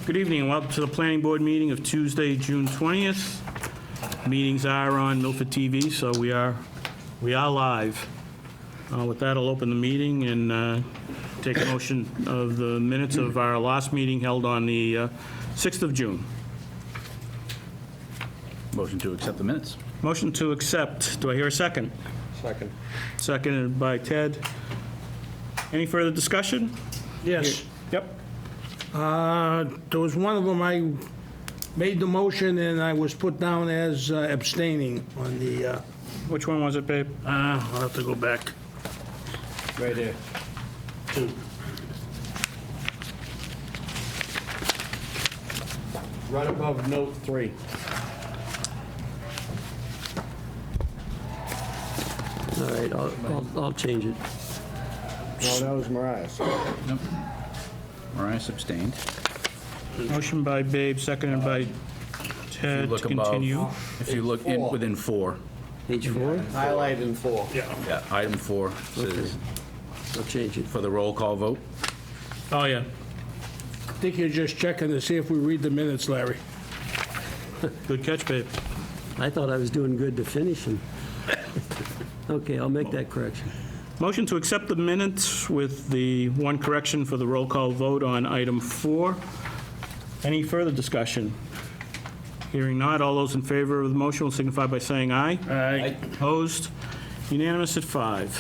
Good evening, and welcome to the Planning Board meeting of Tuesday, June 20th. Meetings are on Milford TV, so we are live. With that, I'll open the meeting and take a motion of the minutes of our last meeting held on the 6th of June. Motion to accept the minutes. Motion to accept. Do I hear a second? Second. Seconded by Ted. Any further discussion? Yes. Yep. There was one of them, I made the motion and I was put down as abstaining on the, Which one was it, babe? I'll have to go back. Right there. Two. Right above note 3. All right, I'll change it. No, that was Mariah's. Nope. Marias abstained. Motion by Babe, seconded by Ted Look to above. continue. If you look in Four. within 4, Page 4, Highlighted in 4. yeah, item 4 says I'll change it. for the roll call vote. Oh, yeah. I think you're just checking to see if we read the minutes, Larry. Good catch, babe. I thought I was doing good to finish them. Okay, I'll make that correction. Motion to accept the minutes with the one correction for the roll call vote on item 4. Any further discussion? Hearing not, all those in favor of the motion will signify by saying aye. Aye. Opposed? Unanimous at 5.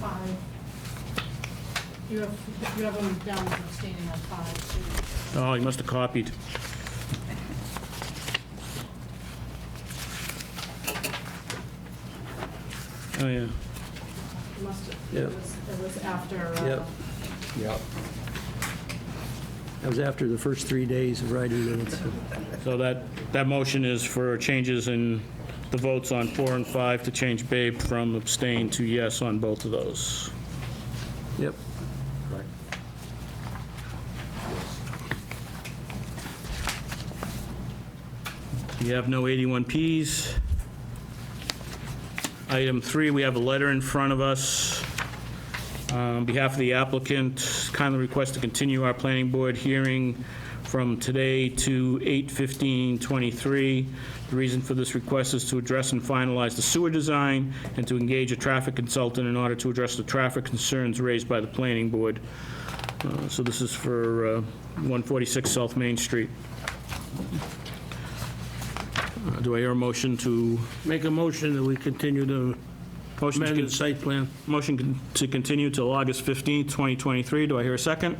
Five. You have them down as abstaining on 5, too. Oh, he must have copied. Oh, yeah. You must have, Yep. it was after, Yep. Yep. That was after the first 3 days of writing minutes. So that motion is for changes in the votes on 4 and 5 to change Babe from abstain to yes on both of those. Yep. We have no 81Ps. Item 3, we have a letter in front of us. On behalf of the applicant, kindly request to continue our planning board hearing from today to 8/15/23. The reason for this request is to address and finalize the sewer design and to engage a traffic consultant in order to address the traffic concerns raised by the planning board. So this is for 146 South Main Street. Do I hear a motion to, Make a motion that we continue the motion to amended site plan. motion to continue till August 15th, 2023. Do I hear a second?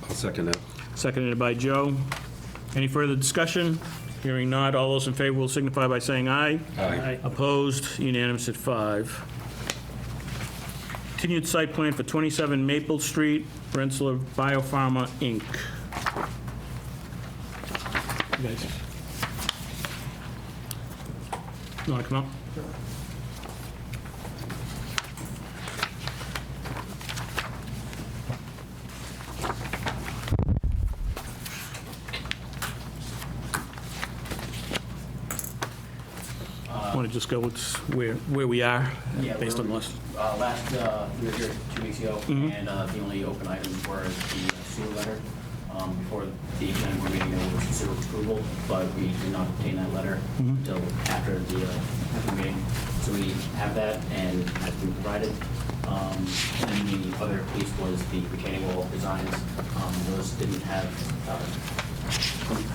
I'll second that. Seconded by Joe. Any further discussion? Hearing not, all those in favor will signify by saying aye. Aye. Opposed, unanimous at 5. Continued site plan for 27 Maple Street, Rensselaer Biopharma, Inc. You guys, you want to come up? Want to just go with where we are, Yeah, based on we're- last? we were here 2 weeks ago, and the only open items were the sewer letter. Before the planning board meeting, there was sewer approval, but we did not obtain that letter until after the meeting. So we have that, and it has been provided. And then the other piece was the retaining wall designs. Those didn't have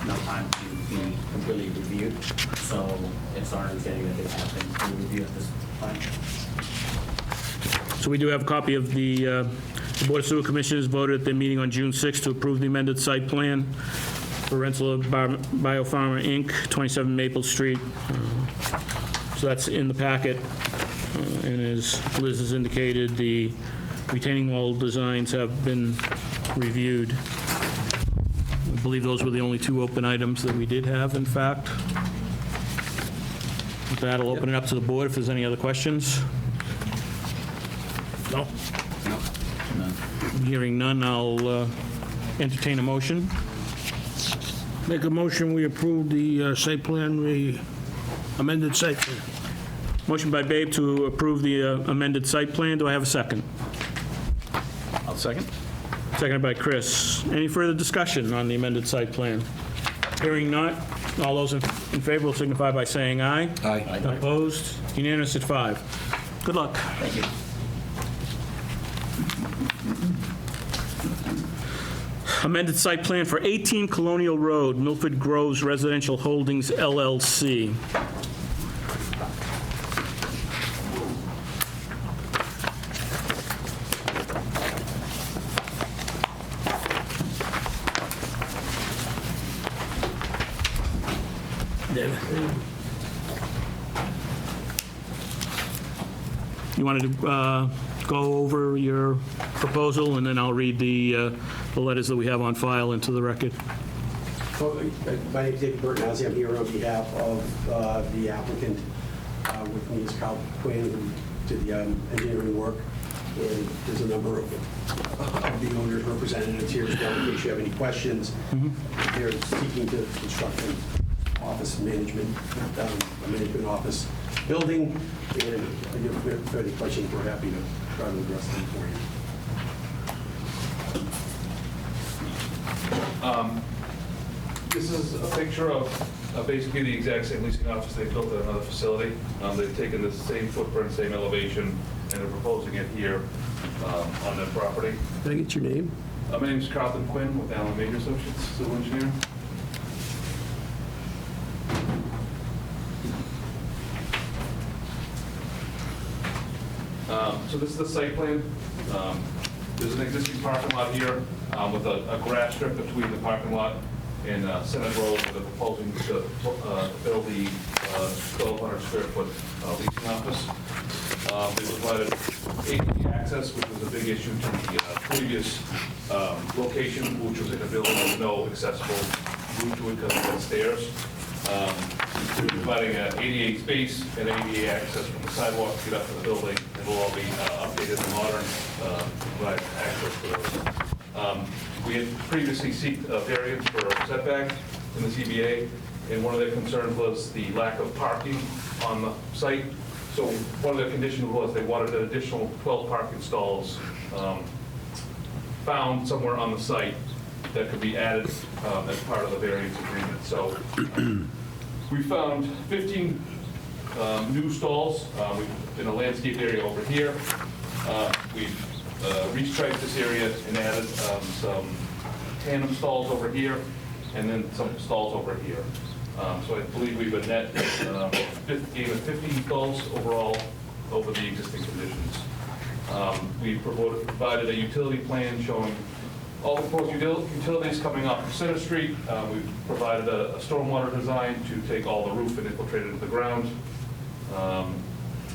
no time to be completely reviewed, so it's our understanding that they have been fully reviewed at this time. So we do have a copy of the Board of Sewer Commissioners voted at their meeting on June 6th to approve the amended site plan for Rensselaer Biopharma, Inc., 27 Maple Street. So that's in the packet. And as Liz has indicated, the retaining wall designs have been reviewed. I believe those were the only 2 open items that we did have, in fact. With that, I'll open it up to the board if there's any other questions. No. Hearing none, I'll entertain a motion. Make a motion, we approve the site plan, the amended site plan. Motion by Babe to approve the amended site plan. Do I have a second? Second? Seconded by Chris. Any further discussion on the amended site plan? Hearing none, all those in favor will signify by saying aye. Aye. Opposed? Unanimous at 5. Good luck. Thank you. Amended site plan for 18 Colonial Road, Milford Groves Residential Holdings, LLC. You wanted to go over your proposal, and then I'll read the letters that we have on file into the record. My name is David Bertnazzi. I'm here on behalf of the applicant. With me is Carl Quinn, who did the engineering work. And there's a number of the owner's representatives here as well, in case you have any questions. They're seeking to construct an office management, a management office building. And if you have any questions, we're happy to try to address them for you. This is a picture of basically the exact same leasing office they built at another facility. They've taken the same footprint, same elevation, and they're proposing it here on their property. Can I get your name? My name is Carlton Quinn with Allen Major Associates, civil engineer. So this is the site plan. There's an existing parking lot here with a grass strip between the parking lot and Senate Road, where they're proposing to build the 1,200 square foot leasing office. They provided ADA access, which was a big issue to the previous location, which was in a building with no accessible route to it because of the stairs. We're providing an ADA space and ADA access from the sidewalk to get up to the building, and will all be updated and modern, provide access to those. We had previously sought a variance for a setback in the ZBA, and one of their concerns was the lack of parking on the site. So one of their conditions was they wanted an additional 12 parking stalls found somewhere on the site that could be added as part of the variance agreement. So we found 15 new stalls. In a landscape area over here. We've restriped this area and added some tandem stalls over here, and then some stalls over here. So I believe we've a net gain of 15 stalls overall over the existing conditions. We provided a utility plan showing all the proposed utilities coming off of Center Street. We've provided a stormwater design to take all the roof and infiltrate it into the ground,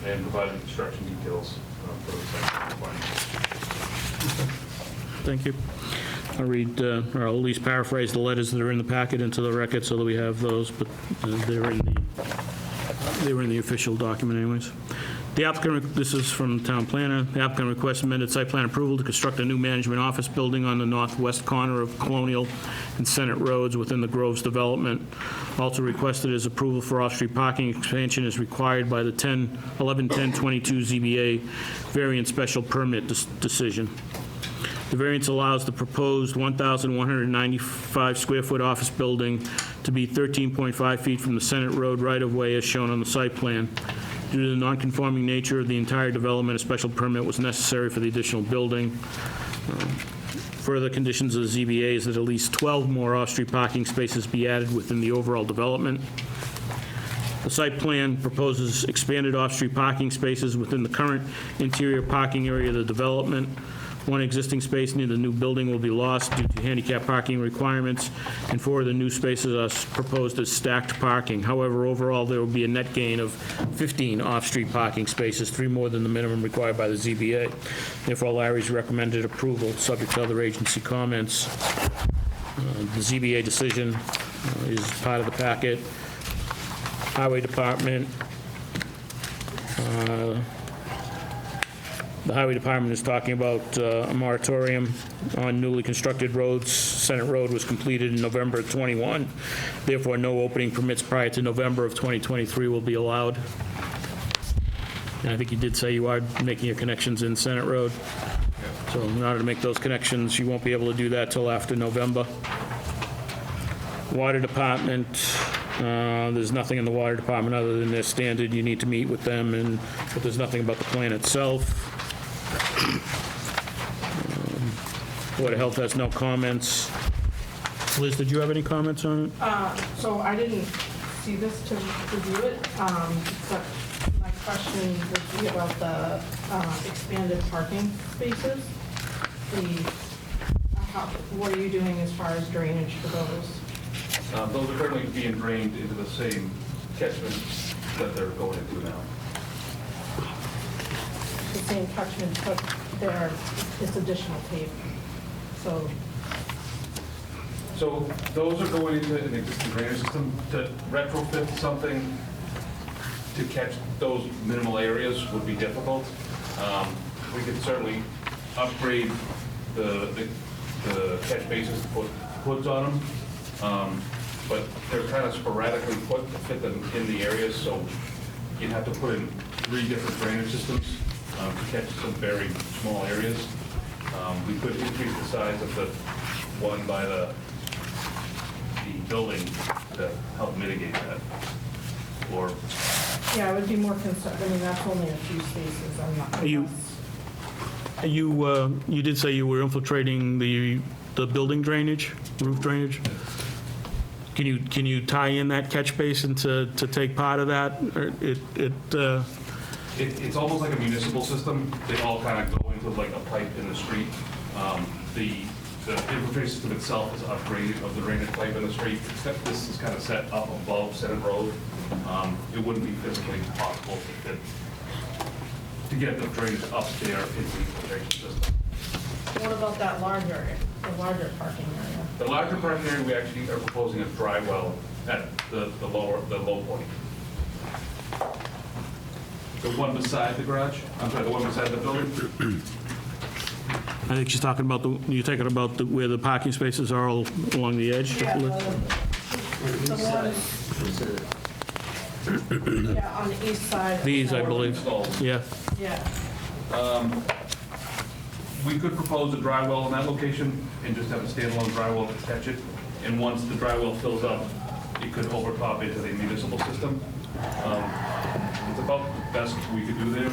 and provided construction details for the site requirements. Thank you. I'll read, or I'll at least paraphrase the letters that are in the packet into the record so that we have those, but they were in the official document anyways. The applicant, this is from the town planner, the applicant requests amended site plan approval to construct a new management office building on the northwest corner of Colonial and Senate Roads within the Groves development. Also requested is approval for off-street parking expansion is required by the 11/10/22 ZBA variance special permit decision. The variance allows the proposed 1,195 square foot office building to be 13.5 feet from the Senate Road right-of-way as shown on the site plan. Due to the non-conforming nature of the entire development, a special permit was necessary for the additional building. Further conditions of the ZBA is that at least 12 more off-street parking spaces be added within the overall development. The site plan proposes expanded off-street parking spaces within the current interior parking area of the development. One existing space near the new building will be lost due to handicap parking requirements, and 4 of the new spaces are proposed as stacked parking. However, overall, there will be a net gain of 15 off-street parking spaces, 3 more than the minimum required by the ZBA. Therefore, Larry's recommended approval, subject to other agency comments. The ZBA decision is part of the packet. Highway Department. The Highway Department is talking about a moratorium on newly constructed roads. Senate Road was completed in November of '21. Therefore, no opening permits prior to November of 2023 will be allowed. And I think you did say you are making your connections in Senate Road. So in order to make those connections, you won't be able to do that till after November. Water Department, there's nothing in the Water Department other than their standard, you need to meet with them, but there's nothing about the plan itself. Board of Health has no comments. Liz, did you have any comments on it? So I didn't see this to review it, but my question would be about the expanded parking spaces. What are you doing as far as drainage for those? Those are currently being drained into the same catchment that they're going into now. The same catchment, but there is additional pavement. So those are going into an existing drainage system. To retrofit something to catch those minimal areas would be difficult. We could certainly upgrade the catch basins to put hoods on them, but they're kind of sporadically put to fit them in the areas, so you'd have to put in 3 different drainage systems to catch some very small areas. We could increase the size of the one by the building to help mitigate that, or Yeah, I would be more concerned, I mean, that's only a few spaces, I'm not. You did say you were infiltrating the building drainage, roof drainage? Can you tie in that catch basin to take part of that? Or it's almost like a municipal system. They all kind of go into like a pipe in the street. The infiltration system itself is upgraded of the drainage pipe in the street, except this is kind of set up above Senate Road. It wouldn't be physically possible to get the drainage up there into the infiltration system. What about that larger, the larger parking area? The larger parking area, we actually are proposing a dry well at the low point. The one beside the garage, I'm sorry, the one beside the building? I think she's talking about you're talking about where the parking spaces are all along the edge? Yeah, the one, yeah, on the east side. These, I believe. Installed. Yeah. Yeah, We could propose a dry well in that location and just have a standalone dry well to catch it. And once the dry well fills up, it could overtop into the municipal system. It's about the best we could do there.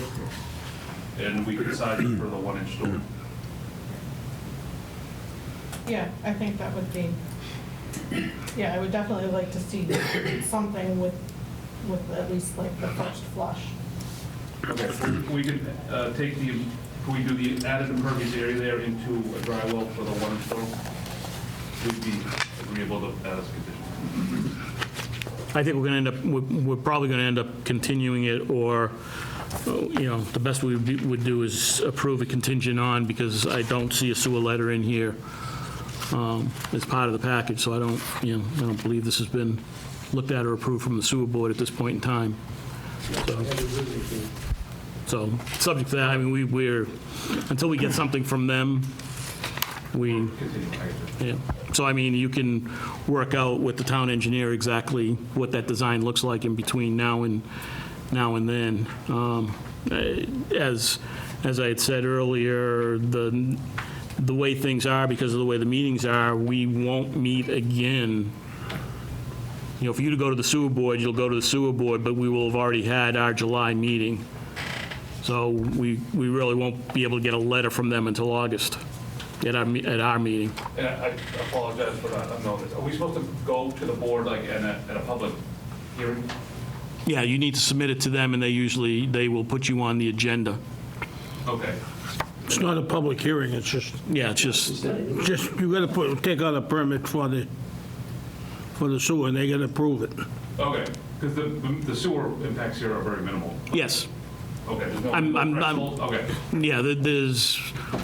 And we could size it for the 1-inch store. yeah, I think that would be, yeah, I would definitely like to see something with at least like the first flush. Okay, we could take can we do the added impervious area there into a dry well for the 1-inch store? We'd be agreeable to that as a condition. I think we're probably going to end up continuing it, or, the best we would do is approve a contingent on, because I don't see a sewer letter in here as part of the package, so I don't believe this has been looked at or approved from the sewer board at this point in time. So, subject to that, I mean, we're, until we get something from them, yeah. So, I mean, you can work out with the town engineer exactly what that design looks like in between now and then. As I had said earlier, the way things are, because of the way the meetings are, we won't meet again. For you to go to the sewer board, you'll go to the sewer board, but we will have already had our July meeting. So we really won't be able to get a letter from them until August at our meeting. And I apologize for not knowing this. Are we supposed to go to the board like at a public hearing? Yeah, you need to submit it to them, and they will put you on the agenda. Okay. It's not a public hearing, it's just, Yeah, it's just, you gotta take out a permit for the sewer, and they gotta approve it. Okay, because the sewer impacts here are very minimal. yes. Okay, there's no I'm- threshold? Okay, Yeah,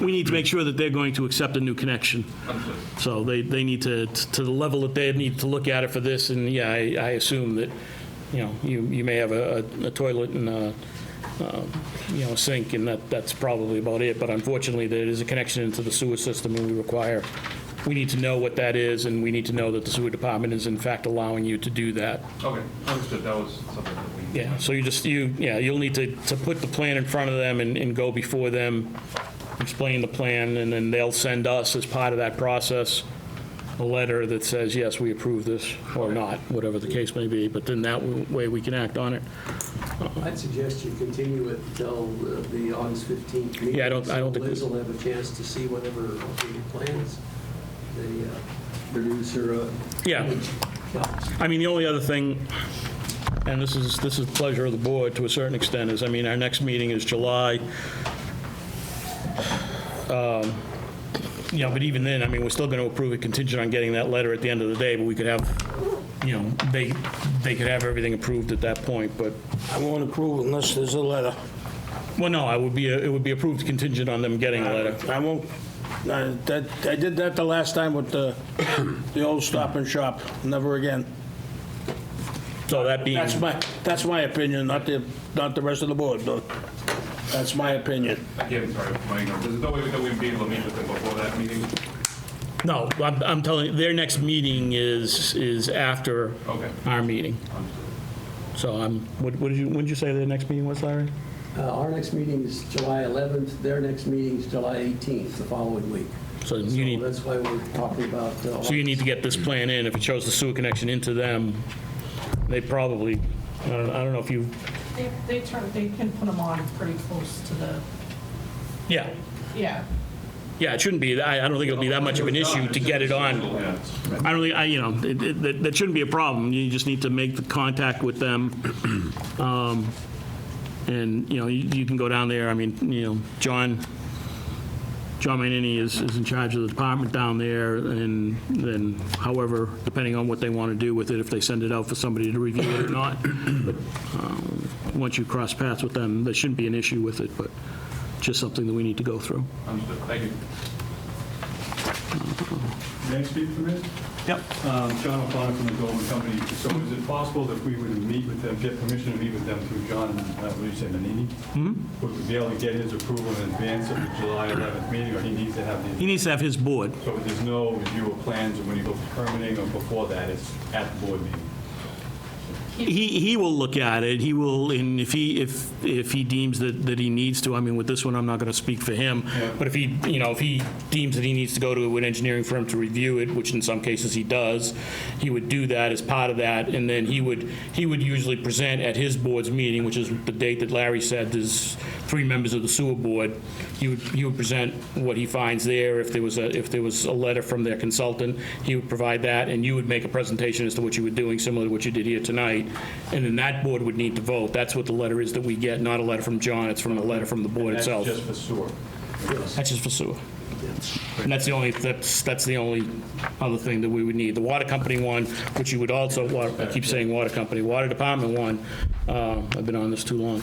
we need to make sure that they're going to accept a new connection. understood. So they need to the level that they need to look at it for this, and yeah, I assume that, you may have a toilet and a sink, and that's probably about it, but unfortunately, there is a connection into the sewer system, and we need to know what that is, and we need to know that the sewer department is in fact allowing you to do that. Okay, understood. That was something that we... Yeah, so you'll need to put the plan in front of them and go before them explain the plan, and then they'll send us, as part of that process, a letter that says, yes, we approve this, or not, whatever the case may be, but then that way we can act on it. I'd suggest you continue it until the August 15th meeting. Yeah, I don't think So we- Liz will have a chance to see whatever updated plans the producer. Yeah. I mean, the only other thing, and this is pleasure of the board to a certain extent, is, I mean, our next meeting is July. You know, but even then, I mean, we're still going to approve it contingent on getting that letter at the end of the day, but we could have, you know, they could have everything approved at that point, but, I won't approve unless there's a letter. well, no, it would be approved contingent on them getting a letter. I won't, I did that the last time with the old Stop and Shop. Never again. So that being, That's my opinion, not the rest of the board, but that's my opinion. Again, sorry, my ignorance. There's no way that we'd be able to meet with them before that meeting? no, I'm telling you, their next meeting is after Okay. our meeting. So when did you say their next meeting was, Larry? Our next meeting is July 11th, their next meeting is July 18th, the following week. So So you need, that's why we're talking about. so you need to get this plan in. If it shows the sewer connection into them, they probably, I don't know if you, They can put them on pretty close to the, yeah. yeah. Yeah, it shouldn't be, I don't think it'll be that much of an issue to get it on. Yeah. I don't think, you know, that shouldn't be a problem. You just need to make the contact with them. And, you know, you can go down there, I mean, you know, John Manini is in charge of the department down there, and then however, depending on what they want to do with it, if they send it out for somebody to review it or not. But once you cross paths with them, there shouldn't be an issue with it, but just something that we need to go through. Understood. Thank you. May I speak for a minute? Yep. John O'Connor from the Goldman Company. So is it possible that we would meet with them, get permission to meet with them through John, what do you say, Manini? Would we be able to get his approval in advance of the July 11th meeting, or he needs to have He the... needs to have his board. So there's no review of plans when you go for permitting or before that, it's at the board meeting? He will look at it, he will, and if he deems that he needs to, I mean, with this one, I'm not going to speak for him, but if he, you know, if he deems that he needs to go to an engineering firm to review it, which in some cases he does, he would do that as part of that, and then he would usually present at his board's meeting, which is the date that Larry said, there's 3 members of the sewer board. He would present what he finds there. If there was a letter from their consultant, he would provide that, and you would make a presentation as to what you were doing, similar to what you did here tonight. And then that board would need to vote. That's what the letter is that we get, not a letter from John, it's from a letter from the board That's itself. just for sewer? That's just for sewer. And that's the only other thing that we would need. The water company one, which you would also, I keep saying water company, water department one, I've been on this too long,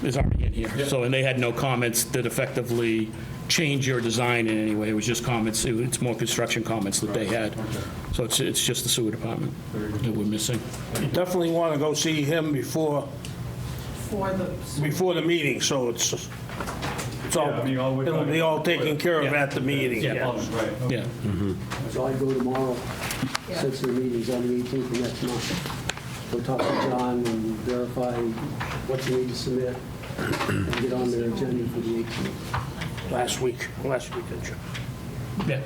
is already in here. So, and they had no comments that effectively change your design in any way. It was just comments, it's more construction comments that they had. So it's just the sewer department that we're missing. You definitely want to go see him before the meeting, so it's all, Yeah, I mean, all we're it'll be all taken care of Yeah. at the meeting. Yeah. Oh, right, okay. Yeah. So I go tomorrow, since their meeting's on the 18th of next month. Go talk to John and verify what you need to submit, and get on their agenda for the 18th. Last week, didn't you? Yeah.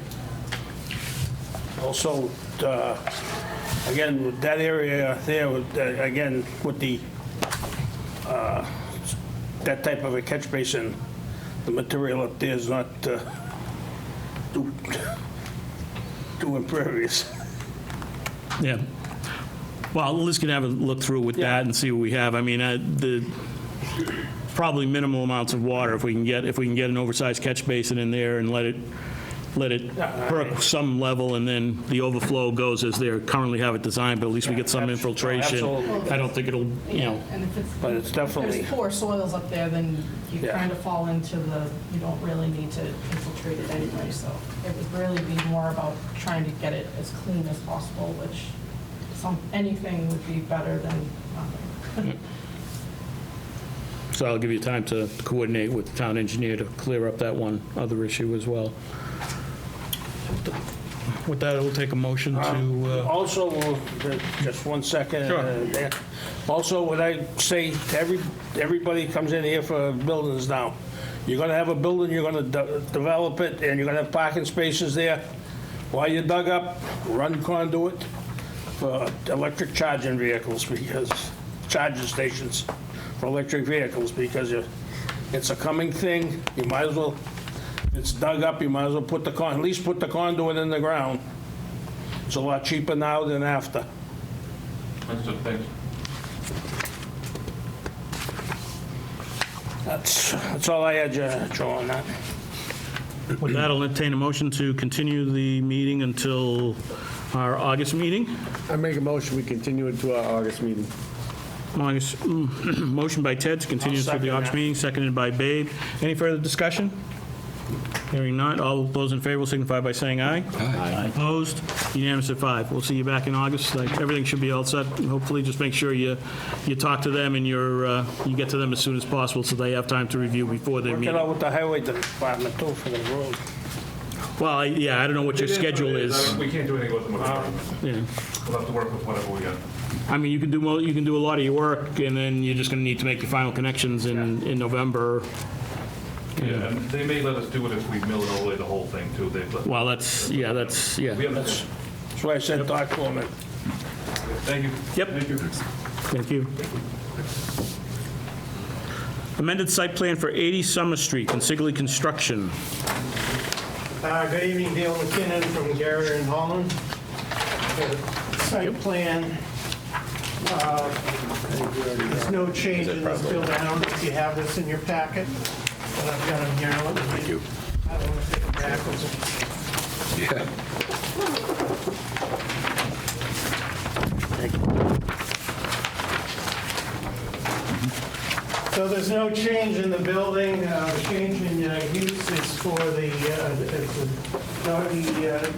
Also, again, with that area there, again, with the, that type of a catch basin, the material up there is not too impervious. Yeah. Well, Liz can have a look through with that and see what we have. I mean, the probably minimal amounts of water if we can get an oversized catch basin in there and let it perk some level, and then the overflow goes as they currently have it designed, but at least we get some infiltration. Absolutely. I don't think it'll, you know, And if it's. But it's definitely- If there's poor soils up there, then you Yeah. kind of fall into you don't really need to infiltrate it anyway, so it would really be more about trying to get it as clean as possible, which anything would be better than nothing. so I'll give you time to coordinate with the town engineer to clear up that one other issue as well. With that, we'll take a motion to, Also, just one second. Sure. Also, what I say to everybody who comes in here for buildings now, You're gonna have a building, you're gonna develop it, and you're gonna have parking spaces there. While you dug up, run conduit for electric charging vehicles, because, charging stations for electric vehicles, because it's a coming thing. You might as well, it's dug up, you might as well at least put the conduit in the ground. It's a lot cheaper now than after. Understood, thanks. That's all I had, Joe, on that. With that, I'll entertain a motion to continue the meeting until our August meeting. I make a motion, we continue it to our August meeting. Motion by Ted to continue I'll through the second August that. meeting, seconded by Babe. Any further discussion? Hearing none, all those in favor will signify by saying aye. Aye. Opposed? Unanimous at 5. We'll see you back in August. Everything should be all set. Hopefully, just make sure you talk to them and you get to them as soon as possible so they have time to review before their Work it meeting. out with the highway department too for the road. Well, I don't know what your schedule is. We can't do anything with them. Yeah. We'll have to work with whatever we got. I mean, you can do a lot of your work, and then you're just going to need to make your final connections in November. Yeah, and they may let us do it if we mill and overlay the whole thing, too. Well, that's. We understand. That's why I said talk to them. Thank you. Yep. Thank you. Amended site plan for 80 Summer Street, Consigli Construction. Good evening, Dale McKinnon from Garrett and Holland. The site plan, there's no change in this build. I don't know if you have this in your packet, but I've got them here. Thank you. I don't want to take it backwards. So there's no change in the building. The change in use is for the doggy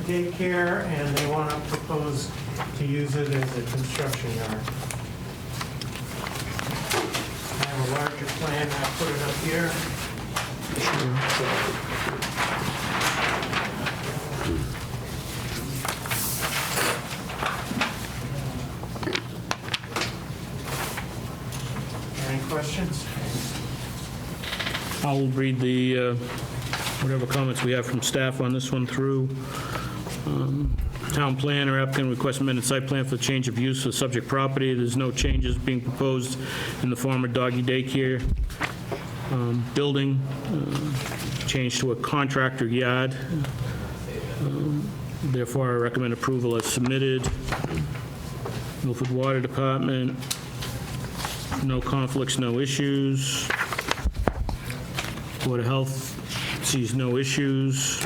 daycare, and they want to propose to use it as a construction yard. I have a larger plan. I put it up here. Any questions? I'll read the, whatever comments we have from staff on this one through. Town planner applicant requests amended site plan for change of use of subject property. There's no changes being proposed in the former doggy daycare building, changed to a contractor yard. Therefore, I recommend approval as submitted. Milford Water Department, no conflicts, no issues. Board of Health sees no issues.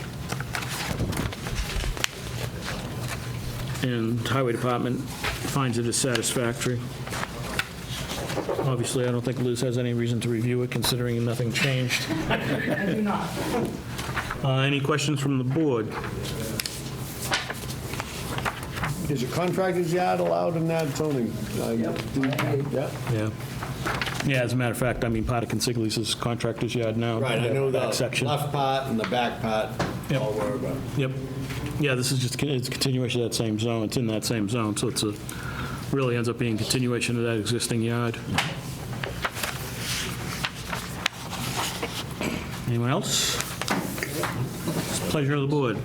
And Highway Department finds it as satisfactory. Obviously, I don't think Liz has any reason to review it, considering nothing changed. I do not. Any questions from the board? Is a contractor's yard allowed in that zoning? Yeah. Yeah. Yeah, as a matter of fact, I mean, part of Consigli's is contractor's yard now. Right, I know Back the section. left part and the back part Yep. all were, but Yep. Yeah, this is just, it's a continuation of that same zone. It's in that same zone, so it's really ends up being continuation of that existing yard. Anyone else? It's the pleasure of the board.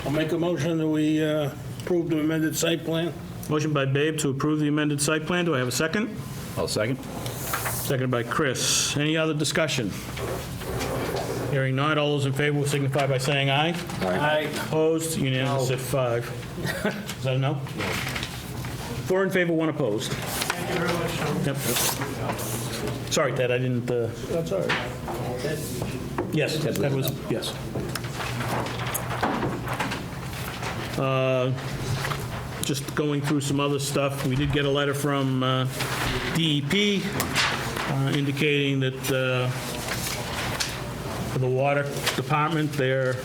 I'll make a motion that we approve the amended site plan. Motion by Babe to approve the amended site plan. Do I have a second? I'll second. Seconded by Chris. Any other discussion? Hearing none, all those in favor will signify by saying aye. Aye. Opposed, unanimous at 5. Is that a no? 4 in favor, 1 opposed. Thank you very much, Tom. Yep. Sorry, Ted, I didn't, That's all right. yes, that was, yes. Just going through some other stuff, we did get a letter from DEP indicating that for the water department, they're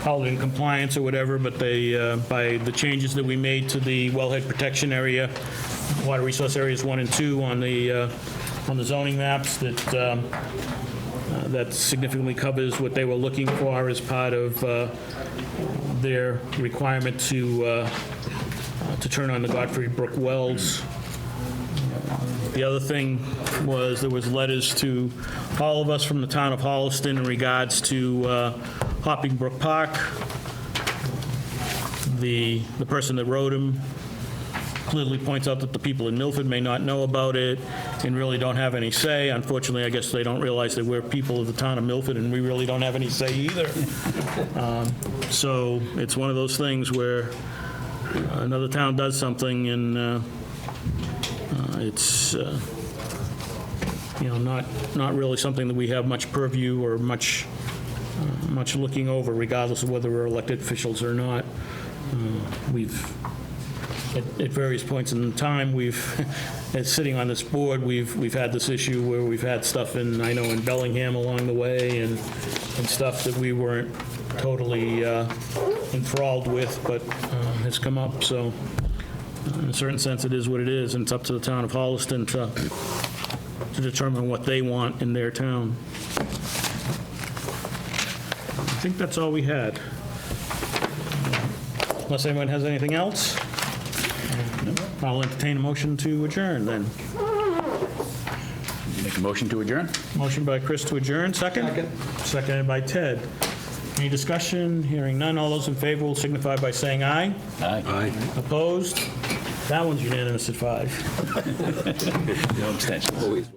called in compliance or whatever, but they, by the changes that we made to the wellhead protection area, water resource areas 1 and 2 on the zoning maps, that significantly covers what they were looking for as part of their requirement to turn on the Godfrey Brook wells. The other thing was, there was letters to all of us from the town of Holliston in regards to Hopping Brook Park. The person that wrote them clearly points out that the people in Milford may not know about it and really don't have any say. Unfortunately, I guess they don't realize that we're people of the town of Milford, and we really don't have any say either. So it's one of those things where another town does something, and it's, not really something that we have much purview or much looking over, regardless of whether we're elected officials or not. At various points in time, as sitting on this board, we've had this issue where we've had stuff in Bellingham along the way, and stuff that we weren't totally enthralled with, but has come up. So in a certain sense, it is what it is, and it's up to the town of Holliston to determine what they want in their town. I think that's all we had. Unless anyone has anything else, I'll entertain a motion to adjourn then. Make a motion to adjourn? Motion by Chris to adjourn, second? Seconded by Ted. Any discussion? Hearing none. All those in favor will signify by saying aye. Aye. Opposed? That one's unanimous at 5. No abstentions.